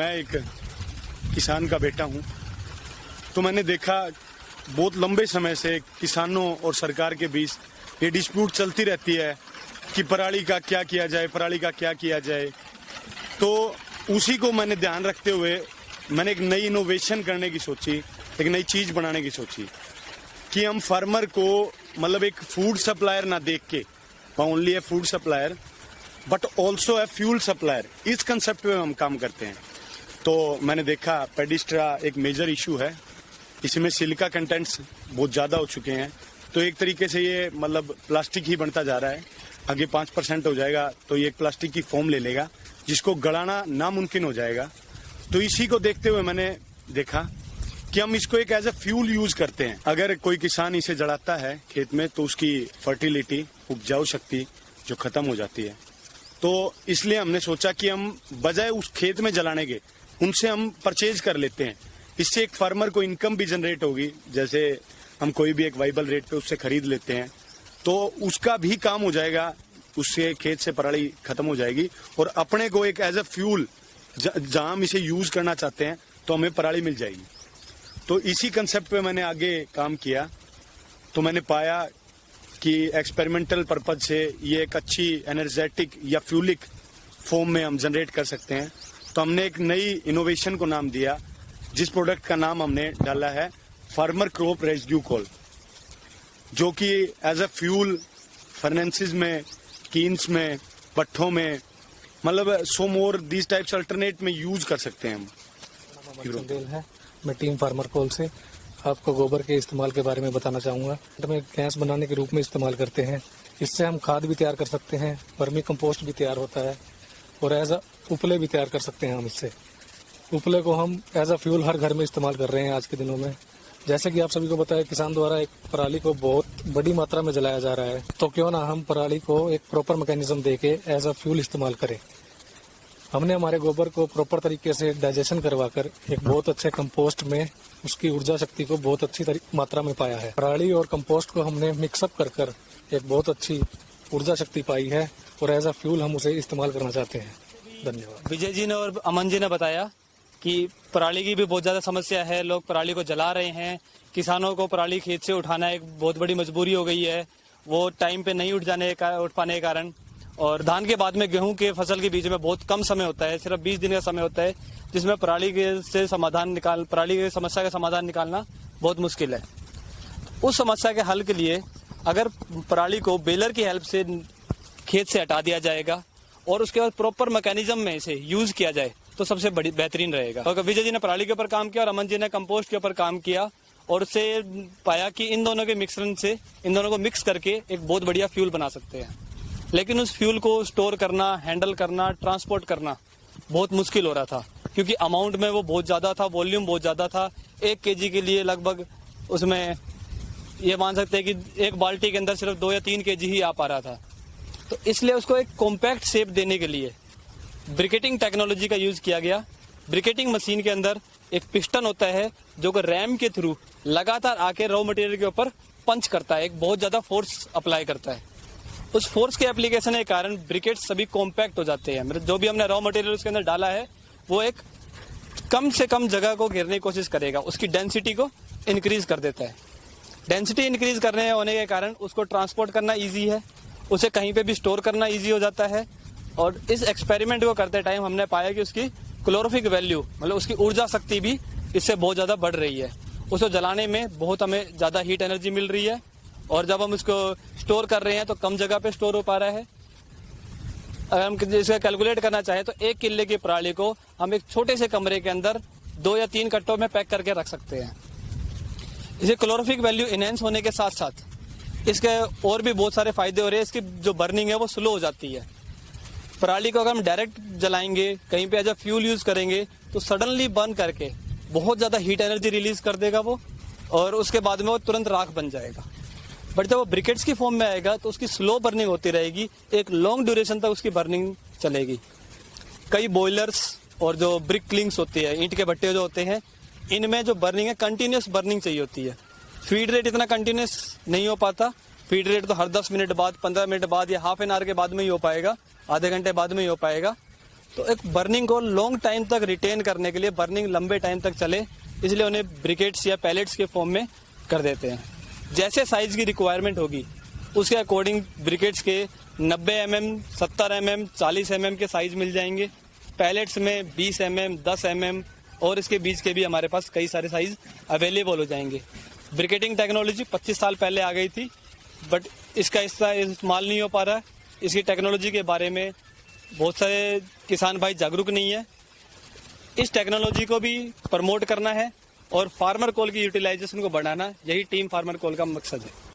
मैं एक किसान का बेटा हूं, तो मैंने देखा बहुत लंबे समय से किसानों और सरकार के बीच ये डिस्प्यूट चलती रहती है कि पराली का क्या किया जाए, पराली का क्या किया जाए। तो उसी को मैंने ध्यान रखते हुए मैंने एक नई इनोवेशन करने की सोची, एक नई चीज बनाने की सोची कि हम फार्मर को मतलब एक फूड सप्लायर ना देख के, only A food supplier but also a fuel supplier, इस कंसेप्ट पे हम काम करते हैं। तो मैंने देखा पेडिस्ट्रा एक मेजर इशू है, इसमें सिलिका कंटेंट्स बहुत ज़्यादा हो चुके हैं। तो एक तरीके से ये मतलब प्लास्टिक ही बनता जा रहा है, आगे 5% हो जाएगा तो ये एक प्लास्टिक की फॉर्म ले लेगा जिसको गलाना नामुमकिन हो जाएगा। तो इसी को देखते हुए मैंने देखा कि हम इसको एक एज ए फ्यूल यूज करते हैं। अगर कोई किसान इसे जलाता है खेत में तो उसकी फर्टिलिटी, उपजाऊ शक्ति जो खत्म हो जाती है। तो इसलिए हमने सोचा कि हम बजाय उस खेत में जलाने के उनसे हम परचेज कर लेते हैं। इससे एक फार्मर को इनकम भी जनरेट होगी, जैसे हम कोई भी एक वाइबल रेट पे उससे खरीद लेते हैं तो उसका भी काम हो जाएगा, उससे खेत से पराली खत्म हो जाएगी और अपने को एक एज ए फ्यूल जहां हम इसे यूज करना चाहते हैं तो हमें पराली मिल जाएगी। तो इसी कंसेप्ट पे मैंने आगे काम किया। तो मैंने पाया कि एक्सपेरिमेंटल पर्पज से ये एक अच्छी एनर्जेटिक या फ्यूलिक फॉर्म में हम जनरेट कर सकते हैं। तो हमने एक नई इनोवेशन को नाम दिया, जिस प्रोडक्ट का नाम हमने डाला है फार्मर क्रॉप रेजिड्यू कोल, जो कि एज अ फ्यूल फर्नेंसेस में, कीन्स में, भट्ठों में, मतलब सो मोर दिस टाइप्स अल्टरनेट में यूज कर सकते हैं हम। है मैं टीम फार्मर कोल से आपको गोबर के इस्तेमाल के बारे में बताना चाहूँगा। हमें गैस बनाने के रूप में इस्तेमाल करते हैं। इससे हम खाद भी तैयार कर सकते हैं, वर्मी कंपोस्ट भी तैयार होता है और एज अ उपले भी तैयार कर सकते हैं हम इससे। उपले को हम एज अ फ्यूल हर घर में इस्तेमाल कर रहे हैं आज के दिनों में। जैसे कि आप सभी को बताया, किसान द्वारा एक पराली को बहुत बड़ी मात्रा में जलाया जा रहा है, तो क्यों ना हम पराली को एक प्रॉपर मैकेनिज्म देके एज अ फ्यूल इस्तेमाल करें। हमने हमारे गोबर को प्रॉपर तरीके से डाइजेशन करवाकर एक बहुत अच्छे कंपोस्ट में उसकी ऊर्जा शक्ति को बहुत अच्छी मात्रा में पाया है। पराली और कंपोस्ट को हमने मिक्सअप कर एक बहुत अच्छी ऊर्जा शक्ति पाई है और एज अ फ्यूल हम उसे इस्तेमाल करना चाहते हैं। धन्यवाद। विजय जी ने और अमन जी ने बताया कि पराली की भी बहुत ज्यादा समस्या है, लोग पराली को जला रहे हैं। किसानों को पराली खेत से उठाना एक बहुत बड़ी मजबूरी हो गई है, वो टाइम पे नहीं उठ पाने के कारण। और धान के बाद में गेहूं के फसल के बीच में बहुत कम समय होता है, सिर्फ 20 दिन का समय होता है, जिसमें पराली की समस्या का समाधान निकालना बहुत मुश्किल है। उस समस्या के हल के लिए अगर पराली को बेलर की हेल्प से खेत से हटा दिया जाएगा और उसके बाद प्रॉपर मैकेनिज्म में इसे यूज किया जाए तो सबसे बड़ी बेहतरीन रहेगा। और विजय जी ने पराली के ऊपर काम किया और अमन जी ने कंपोस्ट के ऊपर काम किया और उससे पाया कि इन दोनों के मिश्रण से, इन दोनों को मिक्स करके एक बहुत बढ़िया फ्यूल बना सकते हैं। लेकिन उस फ्यूल को स्टोर करना, हैंडल करना, ट्रांसपोर्ट करना बहुत मुश्किल हो रहा था, क्योंकि अमाउंट में वो बहुत ज्यादा था, वॉल्यूम बहुत ज्यादा था। 1 kg के लिए लगभग उसमें ये मान सकते हैं कि एक बाल्टी के अंदर सिर्फ 2 या 3 kg ही आ पा रहा था। तो इसलिए उसको एक कॉम्पैक्ट शेप देने के लिए ब्रिकेटिंग टेक्नोलॉजी का यूज किया गया। ब्रिकेटिंग मशीन के अंदर एक पिस्टन होता है जो कि रैम के थ्रू लगातार आके रॉ मटेरियल के ऊपर पंच करता है, एक बहुत ज्यादा फोर्स अप्लाई करता है। उस फोर्स के एप्लीकेशन के कारण ब्रिकेट्स सभी कॉम्पैक्ट हो जाते हैं। मतलब जो भी हमने रॉ मटेरियल उसके अंदर डाला है वो एक कम से कम जगह को घेरने की कोशिश करेगा, उसकी डेंसिटी को इंक्रीज कर देता है। डेंसिटी इंक्रीज करने होने के कारण उसको ट्रांसपोर्ट करना ईजी है, उसे कहीं पे भी स्टोर करना ईजी हो जाता है। और इस एक्सपेरिमेंट को करते टाइम हमने पाया कि उसकी क्लोरोफिक वैल्यू, मतलब उसकी ऊर्जा शक्ति भी इससे बहुत ज्यादा बढ़ रही है। उसको जलाने में बहुत हमें ज्यादा हीट एनर्जी मिल रही है और जब हम इसको स्टोर कर रहे हैं तो कम जगह पे स्टोर हो पा रहा है। अगर हम इसका कैलकुलेट करना चाहें तो 1 किले की पराली को हम एक छोटे से कमरे के अंदर 2 या 3 कट्टों में पैक करके रख सकते हैं। इसे क्लोरोफिक वैल्यू इनहेंस होने के साथ साथ इसके और भी बहुत सारे फायदे हो रहे हैं। इसकी जो बर्निंग है वो स्लो हो जाती है। पराली को अगर हम डायरेक्ट जलाएंगे, कहीं पे एज अ फ्यूल यूज करेंगे तो सडनली बर्न करके बहुत ज्यादा हीट एनर्जी रिलीज कर देगा वो, और उसके बाद में वो तुरंत राख बन जाएगा। बट जब वो ब्रिकेट्स की फॉर्म में आएगा तो उसकी स्लो बर्निंग होती रहेगी, एक लॉन्ग ड्यूरेशन तक उसकी बर्निंग चलेगी। कई बॉयलर्स और जो ब्रिक क्लिंग्स होती है, ईंट के भट्टे जो होते हैं, इनमें जो बर्निंग है कंटिन्यूस बर्निंग चाहिए होती है। फीड रेट इतना कंटिन्यूस नहीं हो पाता। फीड रेट तो हर 10 मिनट बाद, 15 मिनट बाद या हाफ एन आवर के बाद में ही हो पाएगा, आधे घंटे बाद में ही हो पाएगा। तो एक बर्निंग को लॉन्ग टाइम तक रिटेन करने के लिए, बर्निंग लंबे टाइम तक चले, इसलिए उन्हें ब्रिकेट्स या पैलेट्स के फॉर्म में कर देते हैं। जैसे साइज की रिक्वायरमेंट होगी उसके अकॉर्डिंग ब्रिकेट्स के 90 mm, 70 mm, 40 mm के साइज मिल जाएंगे। पैलेट्स में 20 mm, 10 mm और इसके बीच के भी हमारे पास कई सारे साइज अवेलेबल हो जाएंगे। ब्रिकेटिंग टेक्नोलॉजी 25 साल पहले आ गई थी, बट इसका इस्तेमाल नहीं हो पा रहा है। इसकी टेक्नोलॉजी के बारे में बहुत सारे किसान भाई जागरूक नहीं है। इस टेक्नोलॉजी को भी प्रमोट करना है और फार्मर कॉल की यूटिलाइजेशन को बढ़ाना, यही टीम फार्मर कॉल का मकसद है।